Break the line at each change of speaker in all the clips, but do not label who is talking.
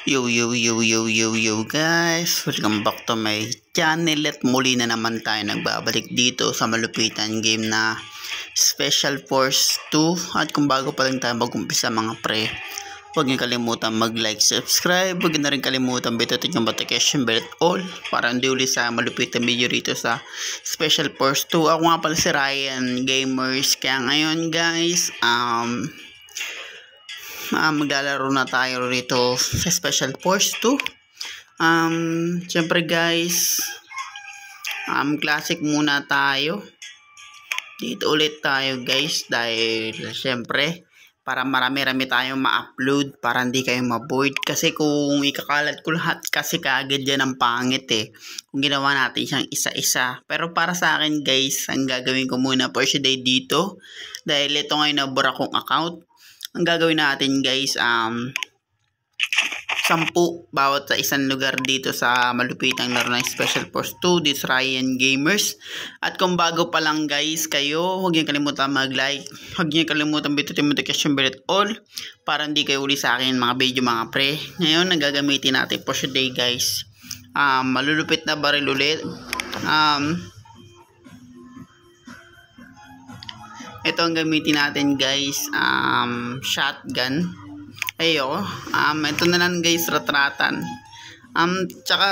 Yo guys, welcome back to my channel at muli na naman tayo nagbabalik dito sa malupitan game na Special Force 2. At kung bago pa lang tayo mag-umpisa mga pre, huwag niyo kalimutan mag-like, subscribe, huwag niyo na rin kalimutan bitutin yung notification bell at all para hindi uli sa malupitan video rito sa Special Force 2. Ako nga pala si Ryan Gamers, kaya ngayon guys, maglalaro na tayo rito sa Special Force 2. Syempre guys, classic muna tayo. Dito ulit tayo guys dahil syempre para marami-rami tayong ma-upload para hindi kayo ma-bored. Kasi kung ikakalat ko lahat kasi kaagad yan ang pangit kung ginawa natin siyang isa-isa. Pero para sa akin guys, ang gagawin ko muna for today dito dahil ito ngayon na bura kong account. Ang gagawin natin guys, 10 bawat sa isang lugar dito sa malupitang laro ng Special Force 2, this Ryan Gamers. At kung bago pa lang guys kayo, huwag niyo kalimutan mag-like, huwag niyo kalimutan bitutin notification bell at all para hindi kayo uli sa akin mga video mga pre. Ngayon, nagagamitin natin for today guys, malulupit na baril ulit. Ito ang gamitin natin guys, shotgun. Ito na lang guys, ratratan. Tsaka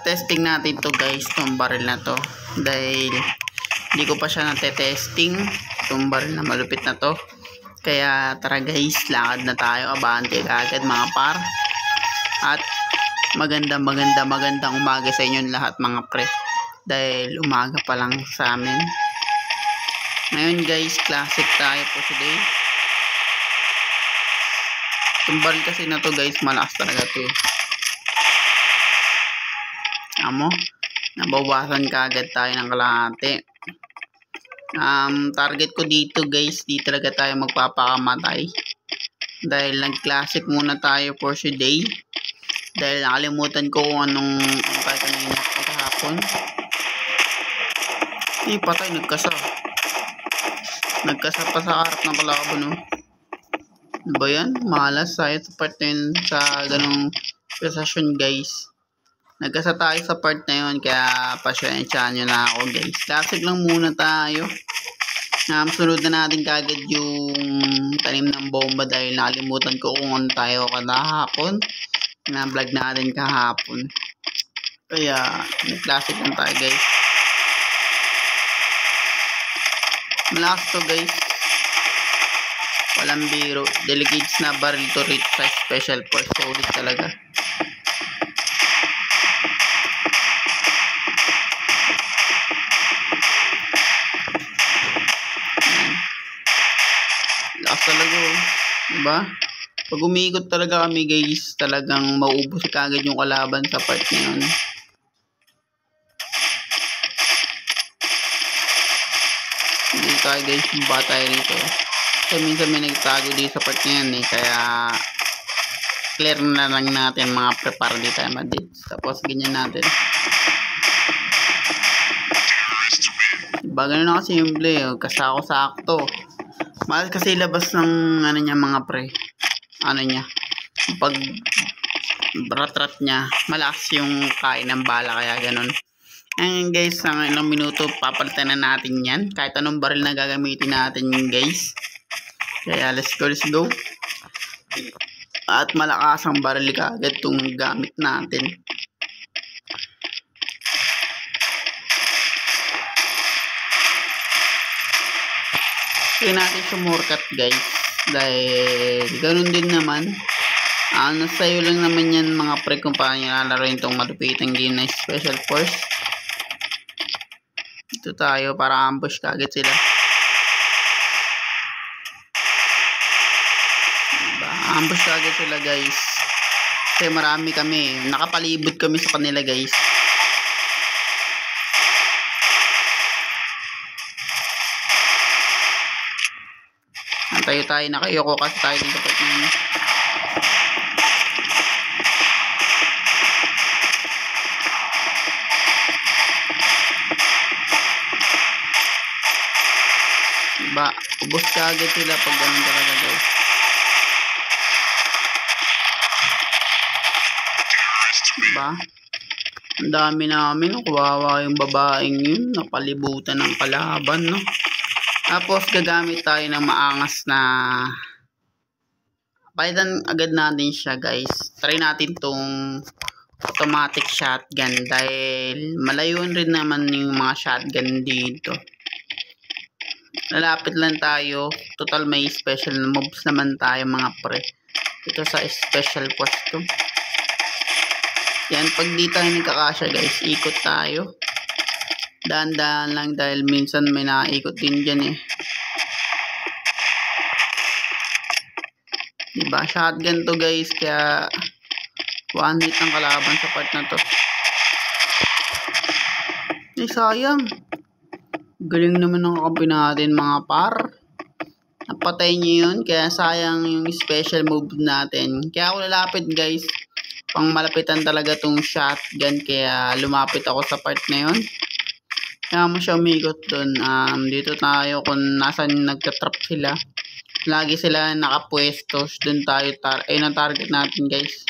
testing natin to guys, itong baril na to. Dahil hindi ko pa siya natetesting, itong baril na malupit na to. Kaya tara guys, lakad na tayo, abante agad mga par. At magandang umaga sa inyong lahat mga pre. Dahil umaga pa lang sa amin. Ngayon guys, classic tayo po today. Itong baril kasi na to guys, malakas talaga to Amo, nabawasan kaagad tayo ng kalahati. Target ko dito guys, di talaga tayo magpapakamatay. Dahil nag-classic muna tayo for today. Dahil nakalimutan ko kung anong kaya kanina kahapon. Patay, nagkasa pa sa harap ng kalaban Ano ba yan? Malas tayo sa part na yun, sa ganong precision guys. Nagkasa tayo sa part na yun, kaya pasyansyahan nyo na ako guys. Classic lang muna tayo. Sunod na natin kagad yung tanim ng bomba dahil nakalimutan ko kung ano tayo kahapon. Na-vlog natin kahapon. Kaya classic lang tayo guys. Malakas to guys, walang biro. Delegates na baril to rito sa Special Force, solid talaga. Lakas talaga diba? Pag umiikot talaga kami guys, talagang mauubos kagad yung kalaban sa part na yun. Hindi tayo guys, bumaba tayo rito. Kasi minsan may nagtago dito sa part na yan kaya clear na lang natin mga prepare di tayo madits. Tapos ganyan natin. Diba ganun na kasi yung play kasako-sakto. Mahal kasi labas ng niya mga pre. Pag rat-rat niya, malakas yung kain ng bala kaya ganun. Ngayon guys, sa ilang minuto papalitan na natin yan. Kahit anong baril na gagamitin natin guys. Kaya let's go. At malakas ang baril kaagad itong gamit natin. Kaya natin sumurkat guys. Dahil ganun din naman. Nasayo lang naman yan mga pre kung paano nyo lalaroin itong malupitang game na Special Force. Ito tayo para ambush kagad sila. Diba? Ambush kagad sila guys. Kasi marami kami. Nakapalibot kami sa kanila guys. Antayo tayo. Nakayoko kasi tayo dito pag nyo. Diba? Ubos ka agad sila pag ganun talaga guys. Diba? Ang dami namin, no? Kawawa yung babaeng yun, napalibutan ng kalaban, no? Tapos gagamit tayo ng maangas na palitan agad natin siya, guys. Try natin tong automatic shotgun dahil malayuan rin naman yung mga shotgun dito. Lalapit lang tayo, total may special moves naman tayo mga pre. Ito sa special pwesto. Yan, pag di tayo nagkakasya guys, ikot tayo. Daan-daan lang dahil minsan may naikot din dyan eh. Diba? Shotgun to guys, kaya one hit ang kalaban sa part na to. Eh, sayang. Galing naman ng kakampi natin mga par. Napatay nyo yun, kaya sayang yung special move natin. Kaya ako lalapit guys. Pang malapitan talaga tong shotgun, kaya lumapit ako sa part na yun. Kaya mo siya umikot dun. Dito tayo kung nasan nagtatrap sila. Lagi sila nakapwesto. Dun tayo, ayun ang target natin guys.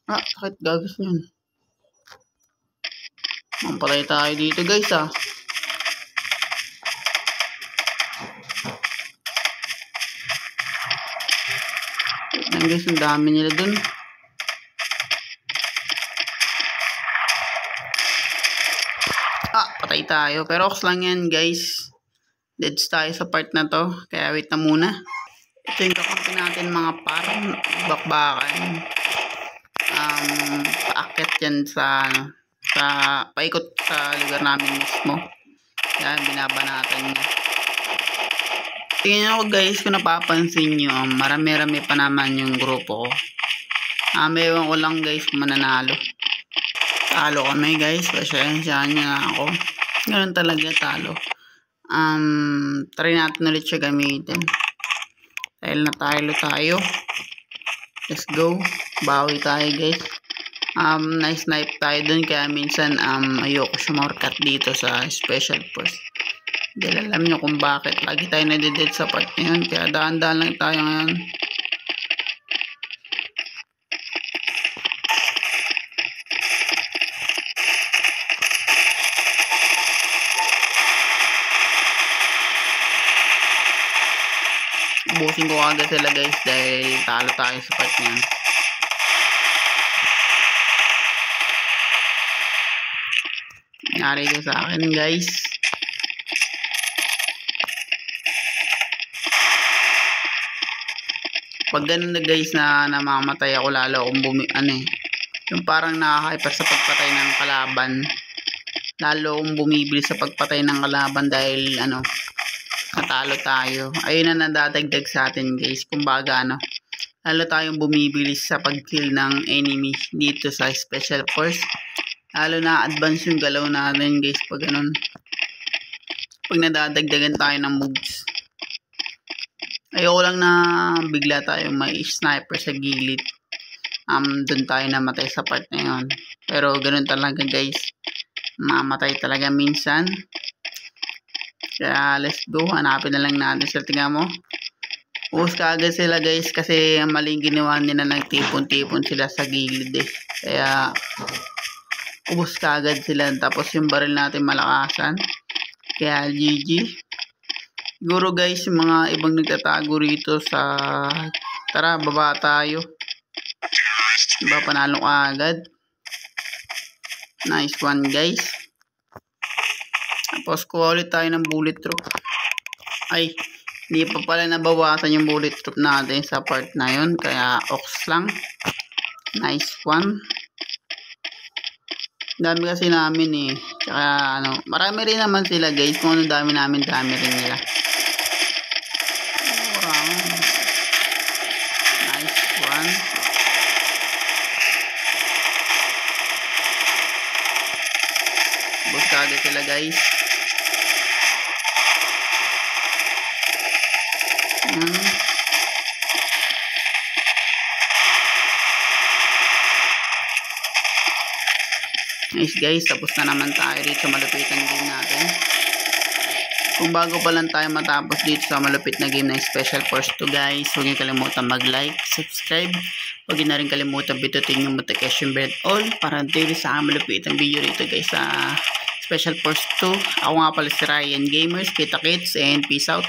Sakit gagas yun. Mampalay tayo dito guys guys, ang dami nila dun. Patay tayo. Pero ox lang yan guys. Deads tayo sa part na to. Kaya wait na muna. Ito yung kakampi natin mga par. Bakbakan. Paakit yan sa paikot sa lugar namin mismo. Kaya binabanatan niya. Tingnan ako guys, kung napapansin nyo, marami-rami pa naman yung grupo ko. Ewan ko lang guys kung mananalo. Talo kami guys, pasyensyahan nyo na ako. Ganun talaga, talo. Try natin ulit siya gamitin. Dahil natalo tayo. Let's go. Bawi tayo guys. Nice snipe tayo dun, kaya minsan ayoko sumorkat dito sa special force. Dahil alam nyo kung bakit lagi tayo nadidead sa part na yun, kaya daan-daan lang tayo ngayon. Ubusin ko agad sila guys dahil talo tayo sa part na yun. Nangyari ko sa akin guys. Pag ganun na guys na namamatay ako, lalo akong yung parang nakaka-hyper sa pagpatay ng kalaban. Lalo akong bumibili sa pagpatay ng kalaban dahil natalo tayo. Ayun na nadadagdag sa atin guys. Kumbaga lalo tayong bumibili sa pag-kill ng enemy dito sa special force. Lalo na advance yung galaw natin guys pag ganun. Pag nadadagdagan tayo ng moves. Ayoko lang na bigla tayong may sniper sa gilid. Doon tayo namatay sa part na yun. Pero ganun talaga guys. Mamatay talaga minsan. Kaya let's go. Hanapin na lang natin sila. Tingnan mo. Ubus kaagad sila guys. Kasi maling ginawa nila, nagtipon-tipon sila sa gilid eh. Kaya ubus kaagad sila. Tapos yung baril natin malakasan. Kaya GG. Siguro guys, yung mga ibang nagtatago rito sa tara, baba tayo. Diba, panalo ka agad. Nice one guys. Tapos kuha ulit tayo ng bullet troop. Ay, hindi pa pala nabawasan yung bullet troop natin sa part na yun. Kaya ox lang. Nice one. Dami kasi namin eh. Tsaka marami rin naman sila guys. Kung ano dami namin, dami rin nila. Bus kagad sila guys. Nice guys, tapos na naman tayo dito sa malupitan game natin. Kung bago pa lang tayo matapos dito sa malupit na game ng Special Force 2 guys, huwag niyo kalimutan mag-like, subscribe. Huwag niyo na rin kalimutan bitutin yung notification bell all para daily sa malupit ang video rito guys sa Special Force 2. Ako nga pala si Ryan Gamers. Kita kits and peace out.